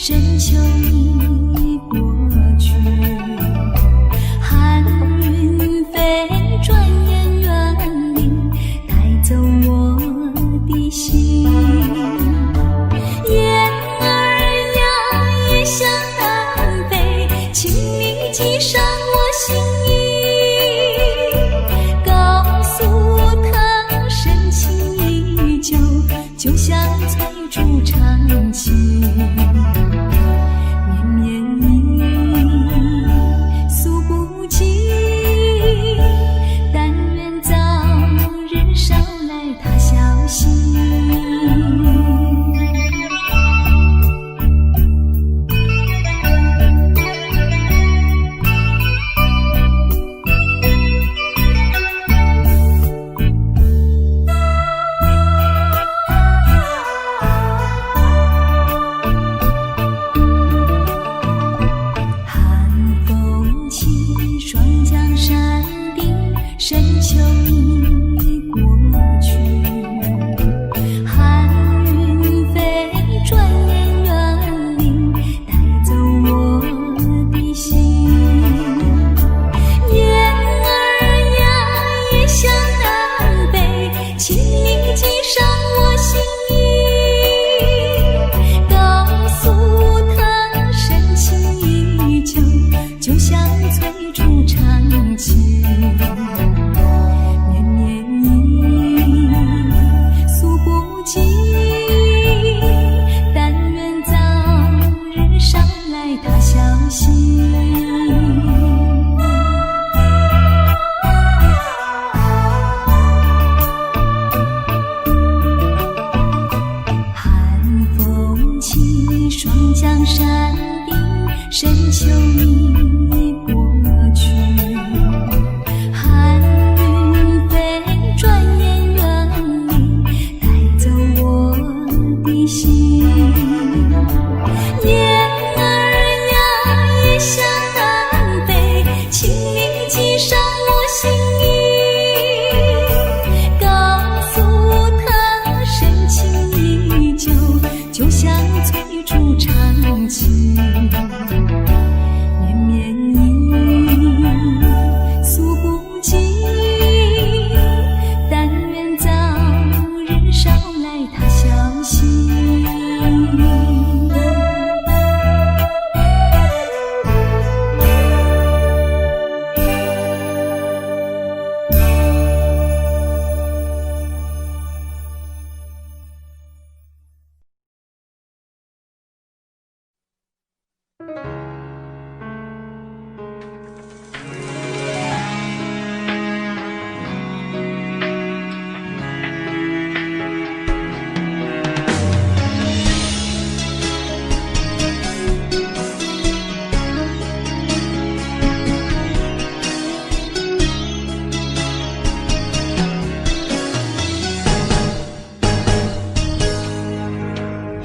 深秋已过去，寒云飞，转眼远离，带走我的心。雁儿呀，也向南飞，请你记上我心意，告诉他深情依旧，就像翠竹长青。深秋已过去，寒云飞，转眼远离，带走我的心。雁儿呀，也向南飞，请你记上我心意，告诉他深情依旧，就像翠竹长青。江山顶，深秋已过去，寒云飞，转眼远离，带走我的心。雁儿呀，也向南飞，请你记上我心意，告诉他深情依旧，就像翠竹长青。绵绵意诉不尽，但愿早日捎来他消息。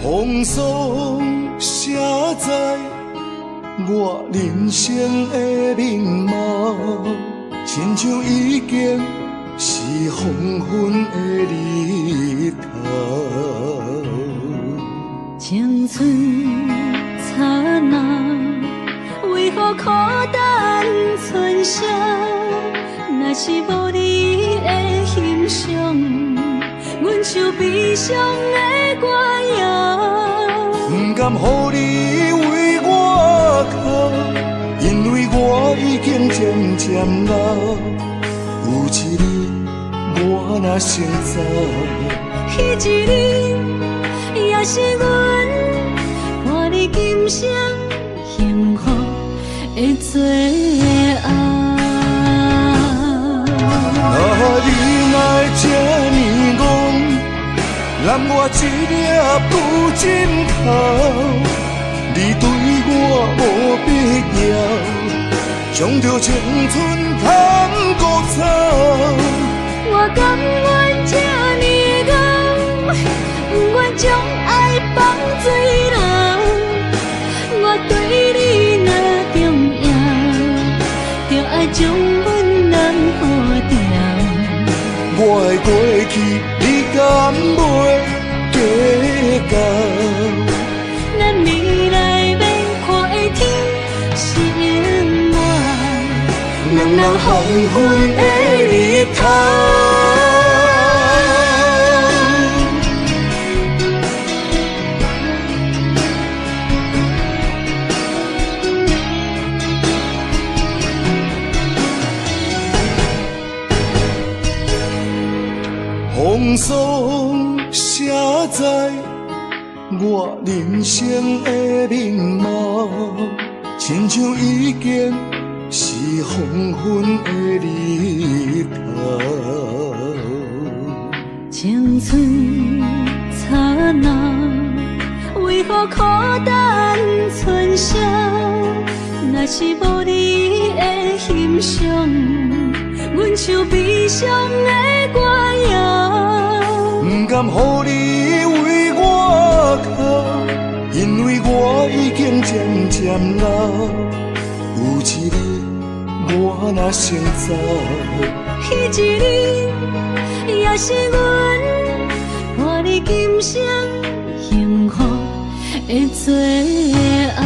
风霜写在我人生的面貌，亲像已经是黄昏的日头。青春刹那，为何孤单存剩？若是无你的欣赏，阮就悲伤的歌谣。不甘予你为我哭，因为我已经渐渐老。有一日我若先走，彼一日也是阮伴你今生幸福的最后。你若这呢戆，揽我一粒不枕头，你对我无必要，将着青春通割草。我甘愿这呢戆，不愿将爱放水流。我对你若重要，就爱将阮人护掉。我的过去，你敢袂计较？咱未来黄昏的日头。风霜写在我人生的面貌，亲像已经是黄昏的日头。青春刹那，为何孤单春宵？若是无你的欣赏，阮像悲伤的歌谣。不甘予你为我哭，因为我已经渐渐老。有一日我若先走，彼一日也是阮伴你今生幸福的最后。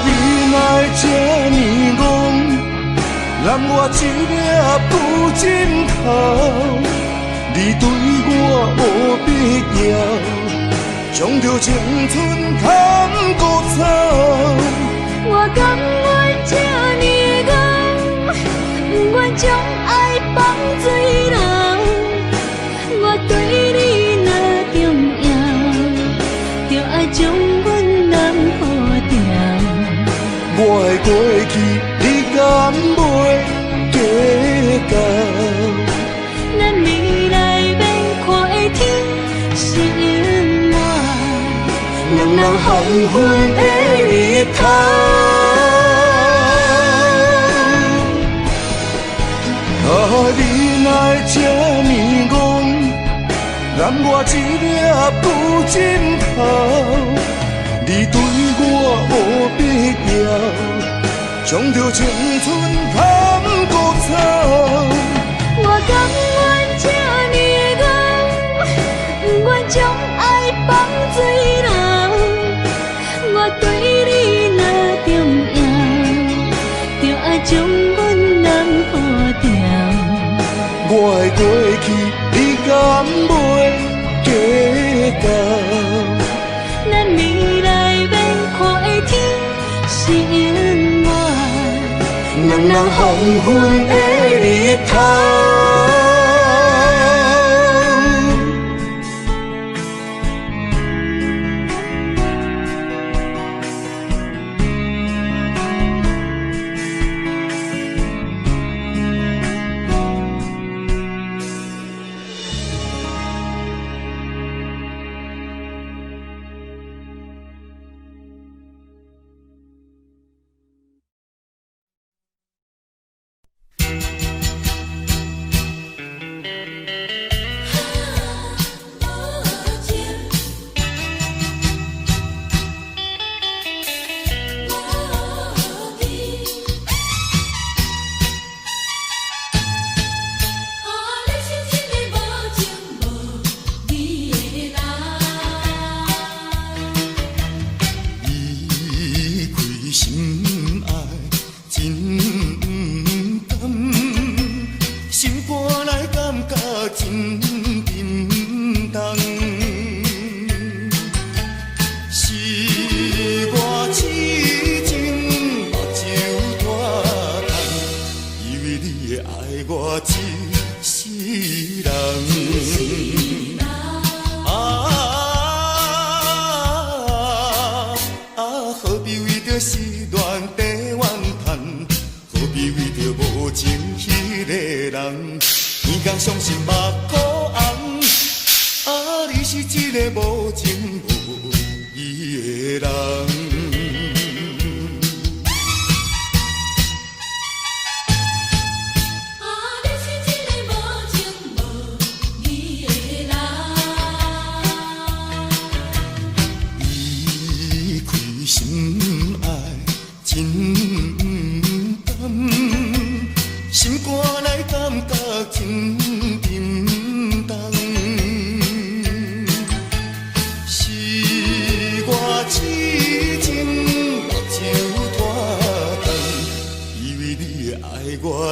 你若这呢戆，揽我一粒不枕头，你对我无必要，将着青春砍孤草。我甘愿这呢戆，不愿将爱放水流。我对你若重要，就爱将阮人抱牢。我的过去，你敢袂计较？咱未来免看的天是永远，两人黄昏的日头。你若这呢戆，揽我一粒不枕头。你对我无必要，将着青春砍孤草。我甘愿这呢戆，不愿将爱放水流。我对你若重要，就爱将阮人抱牢。我的过去，你敢袂计较？咱未来免看的天是永远，两人黄昏的日头。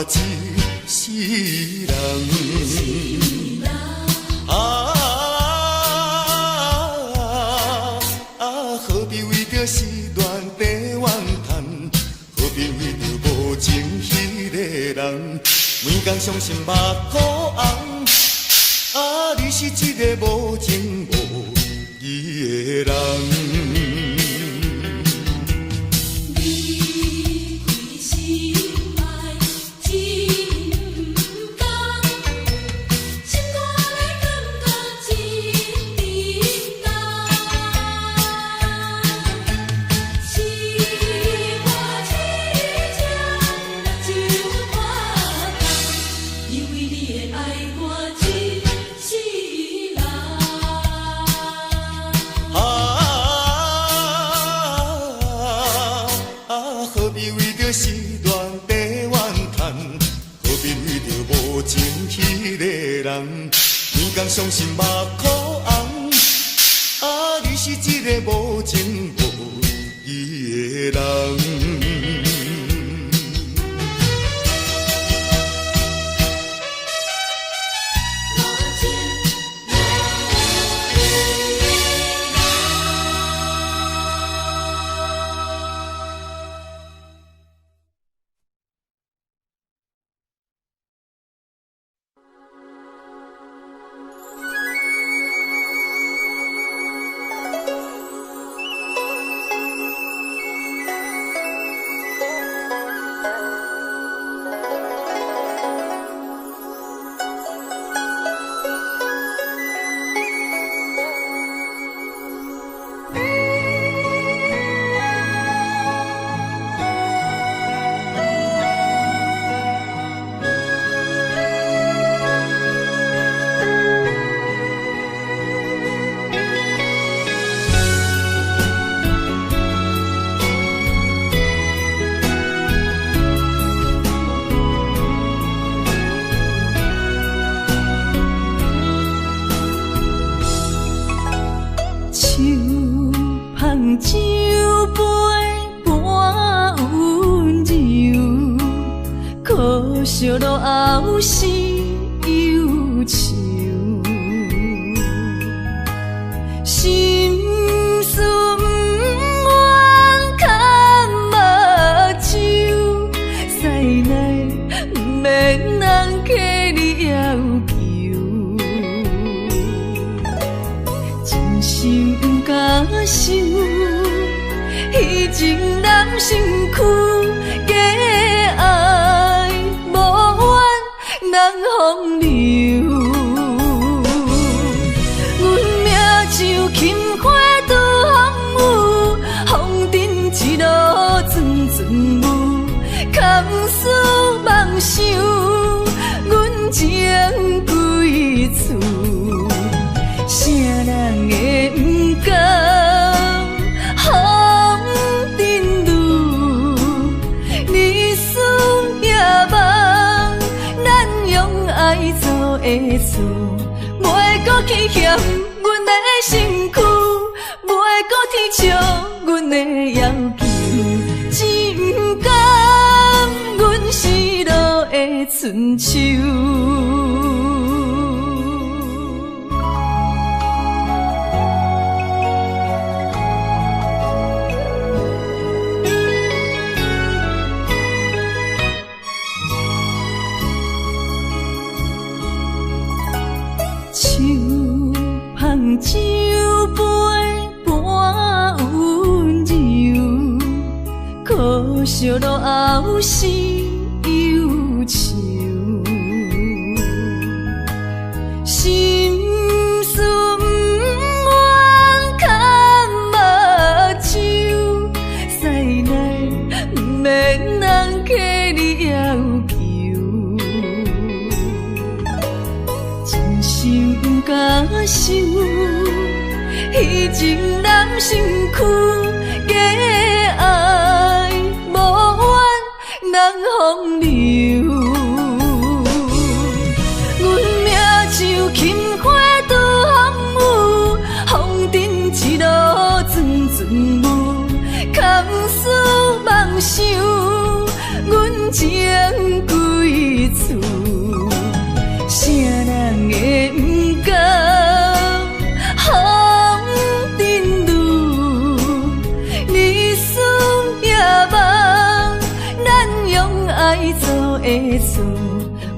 一世人。何必为着失恋地怨叹？何必为着无情迄个人？每天伤心目眶红。你是一个无情无义的人。失恋地怨叹，何必为着无情迄个人？每天伤心目眶红。你是一个无情无义的人。烧落后是忧愁，心事不愿牵目睭，使来不免人客你要求，真心不敢想，彼情难身躯。人风流，阮命像轻花拄风雨，风尘一路阵阵雾，空思梦想，阮情归厝，啥人会不甘风尘路，日思夜梦。爱做的错，袂搁去嫌阮的身躯，袂搁天笑阮的要求，只不甘阮失落的春秋。酒杯半温柔，可惜落后是忧愁，心事不愿牵目睭，使来不免人客你要求，真心不敢想。彼情难身躯，假爱无怨人风流。阮命像轻花拄风雨，风尘一路阵阵雾，空思梦想，阮情归事，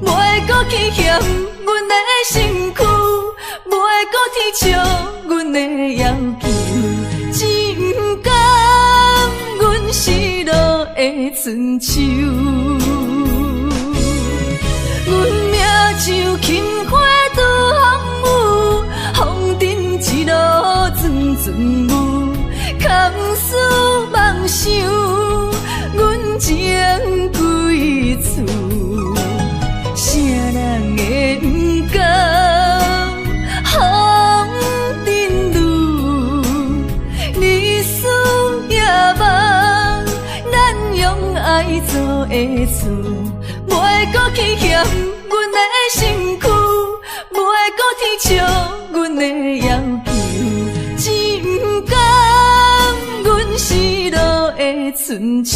袂搁去嫌阮的身躯，袂搁天笑阮的要求，只不甘阮失落的春秋。阮命像轻花拄风雨，风尘一路阵阵雾，空思梦想，阮情归厝。啥人会不甘风尘路？日思夜梦，咱用爱做的事，袂搁去嫌阮的身躯，袂搁天笑阮的要求，只不甘阮失落的春秋。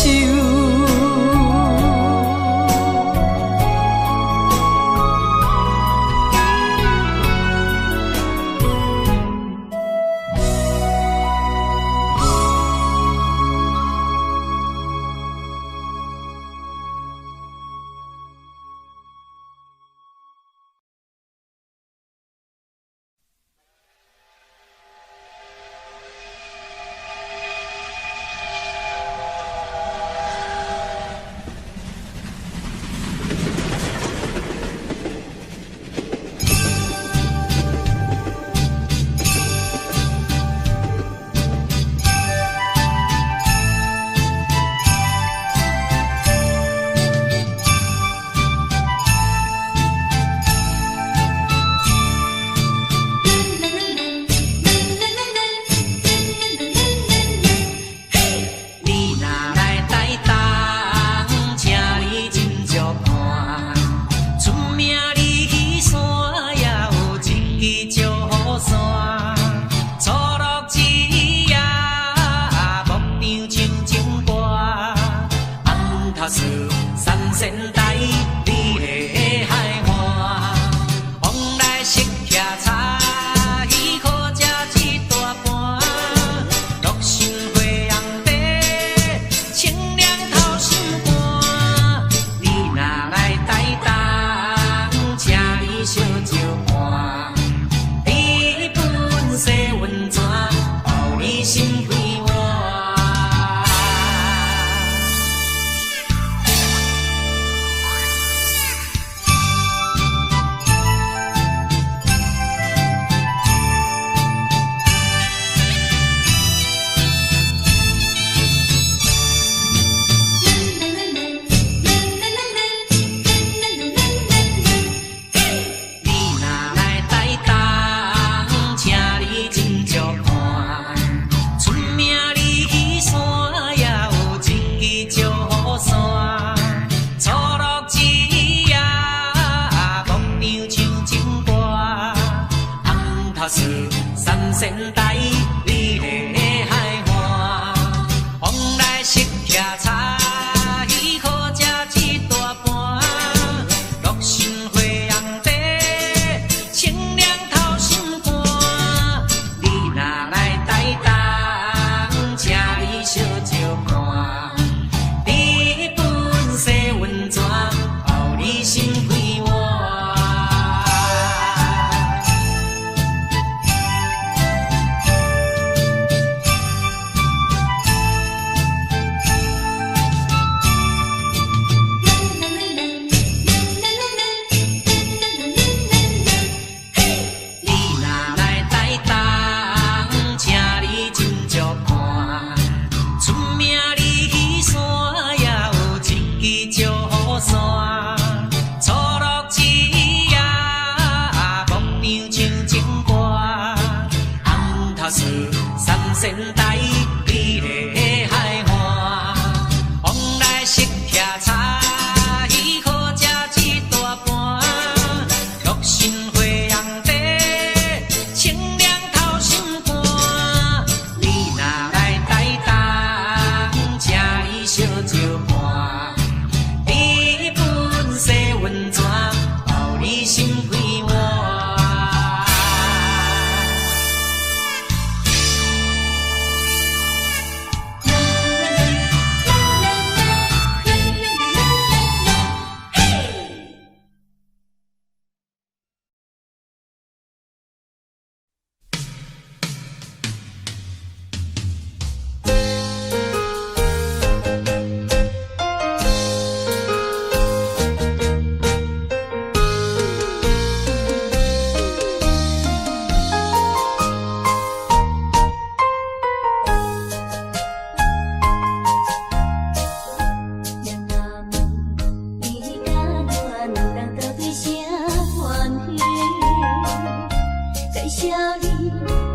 少年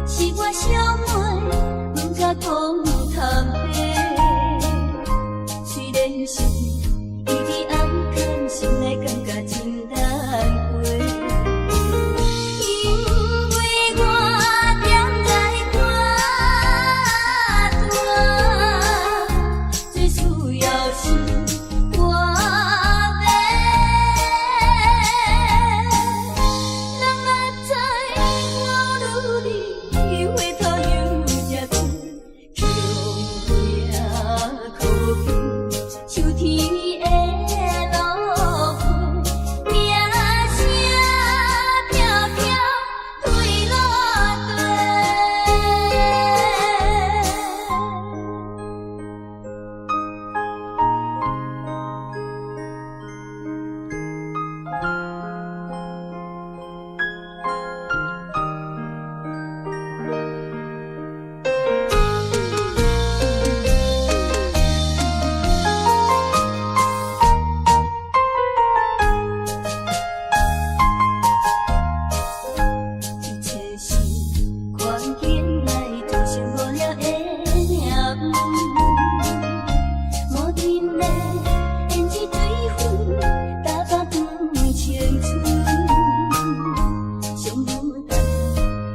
是我小妹，不敢讲坦白。虽然是伊伫暗藏，心内感觉真难过。因为我踮在寡大，最需要是我妹。人若知我努力，回头又才知，强命可比秋天的落花，名声飘飘退落一切是看见来造成无了的命运，无停的胭脂对分，打发长青春。想不到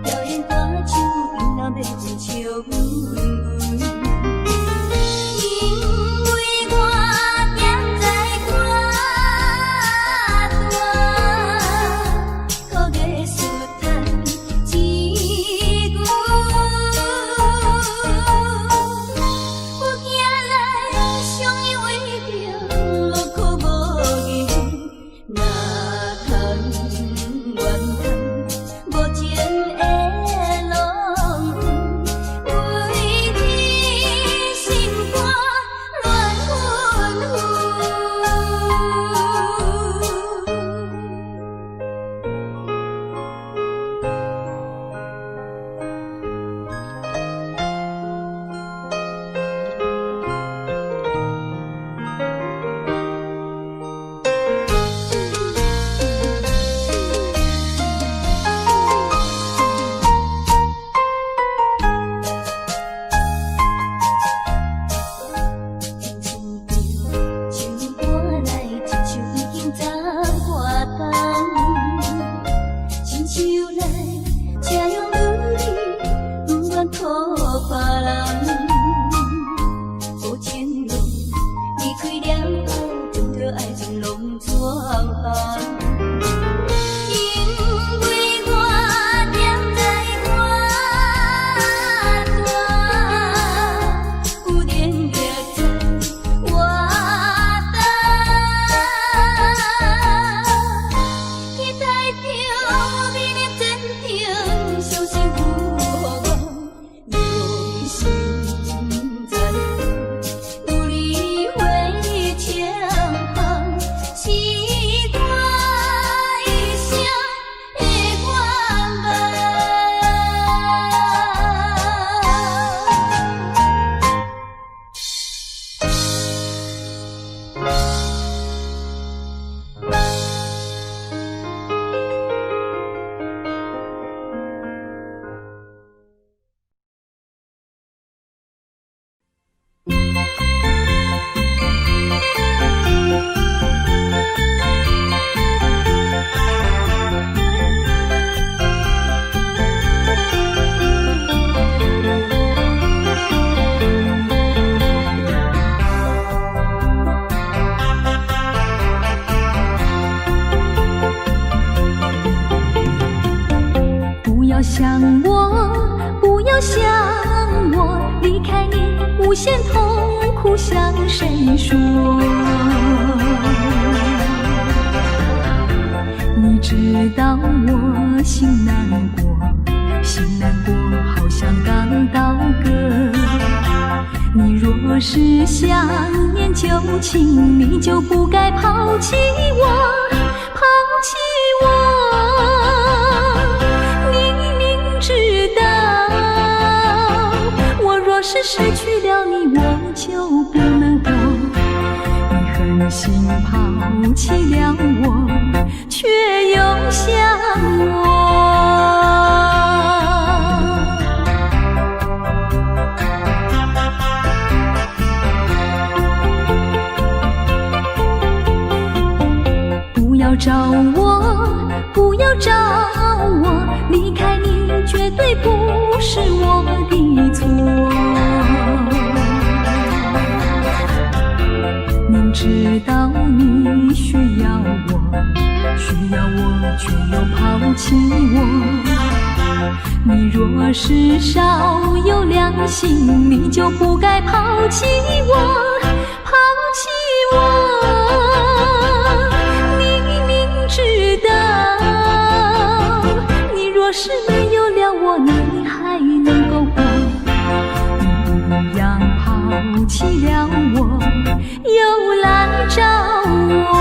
表演歌唱，因若要分笑阮阮。因为我踮在寡大，靠艺术赚一句。有行来相依为命，落苦无义，哪通怨叹无情的浪花，为你心肝乱纷情歌来，亲像已经早挂冬，亲像来，这样努力，不愿靠别人。无情路离开了后，将着爱情拢全放。因为我踮在寡大，有能力在我大，期待着美丽真诚，相信有我用心在努力为前方，是我一生的愿不要想我，不要想我，离开你无限痛苦向谁说？你知道我心难过，心难过好像刚到歌。你若是想念旧情，你就不该抛弃我，抛弃我。你明知道，我若是失去了你，我就不能活。你狠心抛弃了我，却又想我。对不是我的错。明知道你需要我，却又抛弃我。你若是少有良心，你就不该抛弃我，抛弃我。你明知道，你若是没有了我，你还能够活。你一样抛弃了我，又来找我。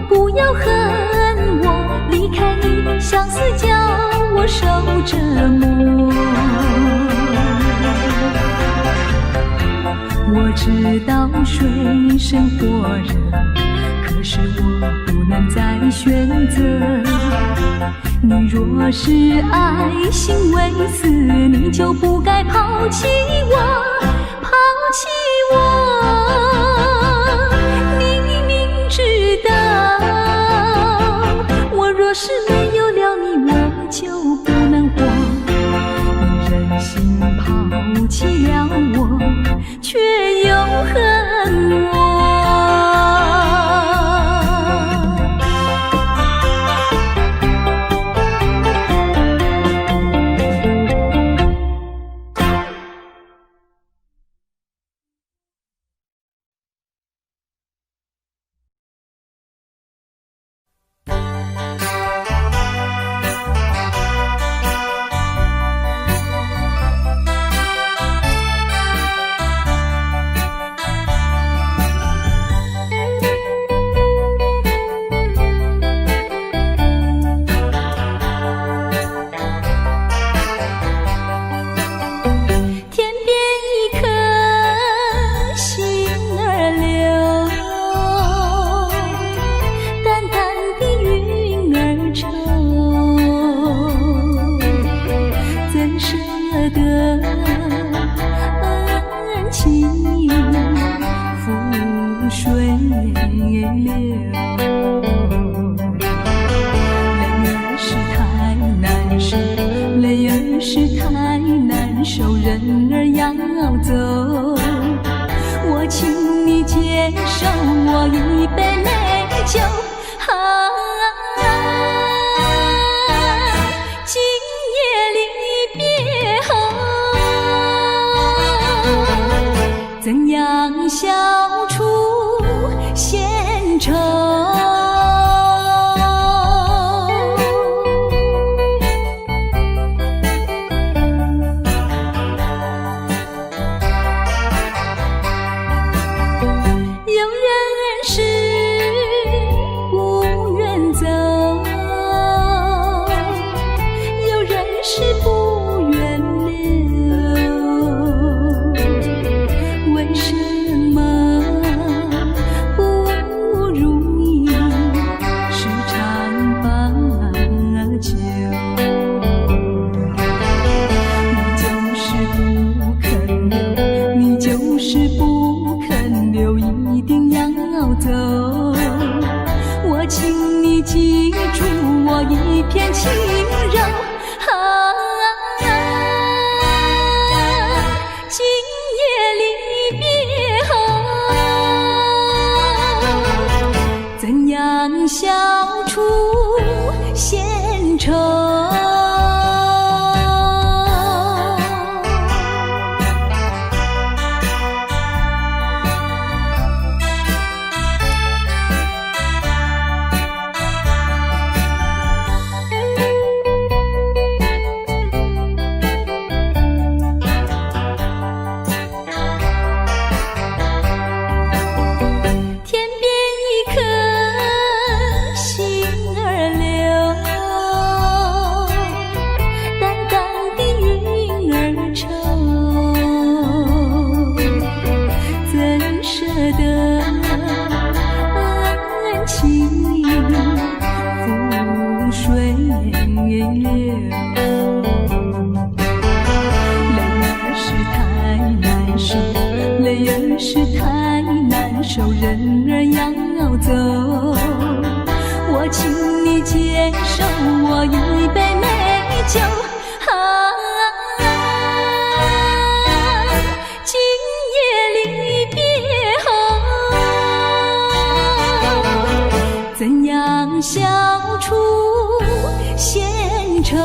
不要恨我，离开你相思叫我受折磨。我知道水深火热，可是我不能再选择。你若是爱心未死，你就不该抛弃我，抛弃我。你明知道，我若是没有了你，我就不能活。你忍心抛弃了我，却又恨我。怎样消除闲愁？有人是不愿走，有人是不愿留。为什么不如意时常把酒？你就是不肯留，你就是不肯留，一定要走。我请你记住我一片轻柔。人儿要走，我请你接受我一杯美酒。今夜离别后，怎样消除闲愁？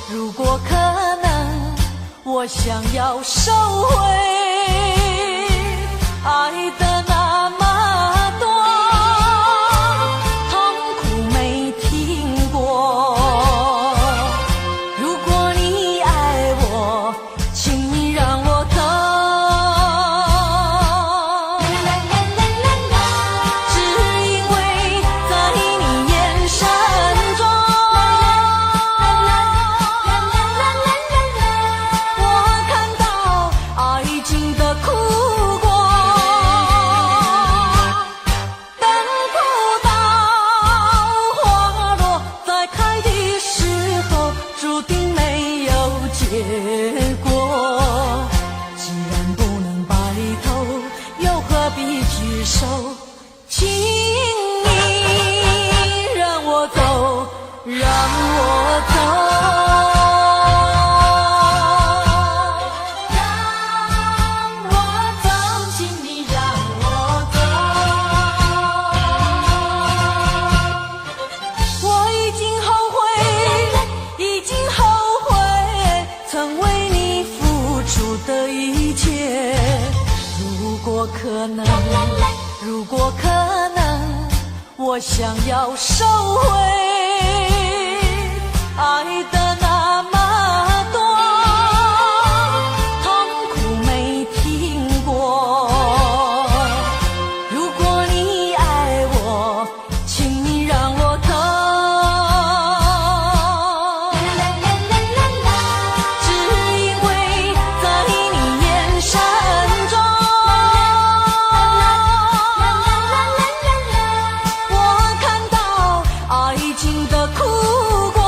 如果可能，我想要收回爱的那么多，痛苦没听过。如果你爱我，请你让我走。只因为在你眼神中，请你让我走，让我走，让我走，请你让我走。我已经后悔，已经后悔，曾为你付出的一切。如果可能，如果可能，我想要收回爱的那么多，痛苦没听过。如果你爱我，请你让我走。只因为在你眼神中，爱情的苦果。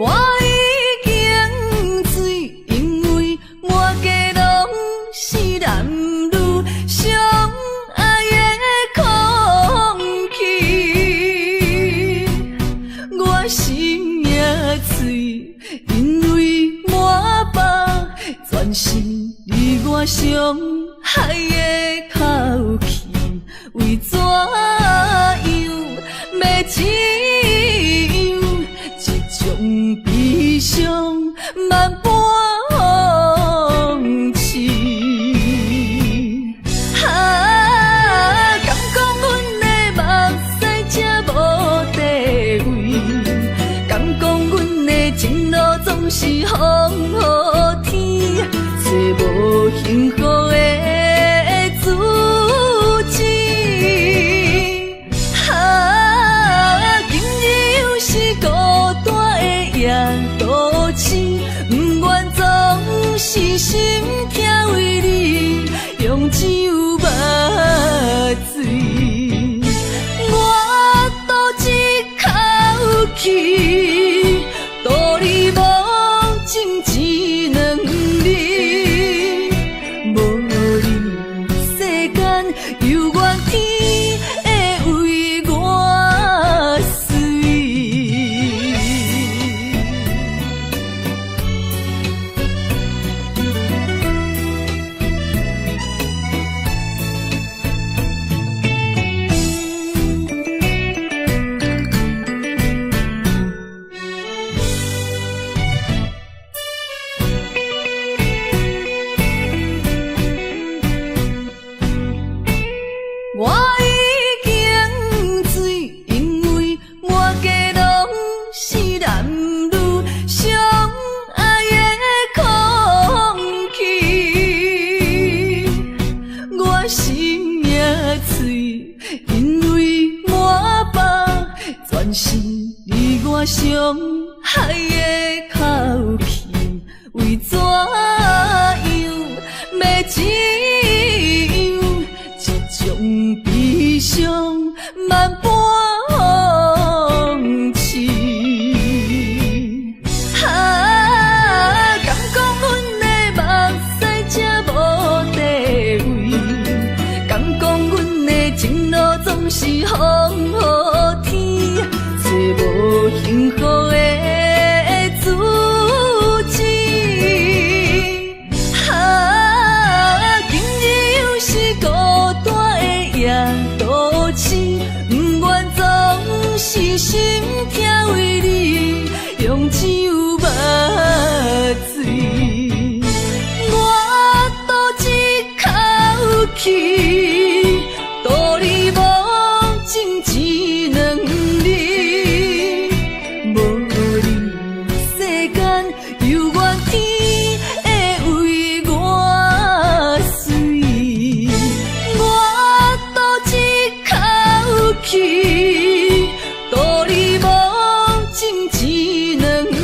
我已经醉，因为满街拢是男女相爱的空气。我心也碎，因为满腹全是你我相爱的口气。为怎样要怎样，这种悲伤万般放弃。敢讲阮的目屎才无地位，敢讲阮的情路总是风雨天，找无幸福的自己。今日又是孤单的夜独醒，不愿总是心痛为你用酒目醉。我赌一口气，道理无情只两字，无你世间犹原天会为我碎。我已经醉，因为满街拢是男女相爱的空气。我心也碎，因为满腹全是你我相爱的口气。为怎样要怎样，这种悲伤万般放弃。敢讲阮的目屎才无地位，敢讲阮的情路总是风雨天，找无幸福的自己。今日又是孤单的夜独醒，不愿总是心痛为你用酒目醉。我赌一口气，道理无情只两字，无你世间犹原天会为我碎。我赌一口气，道理无情只两字。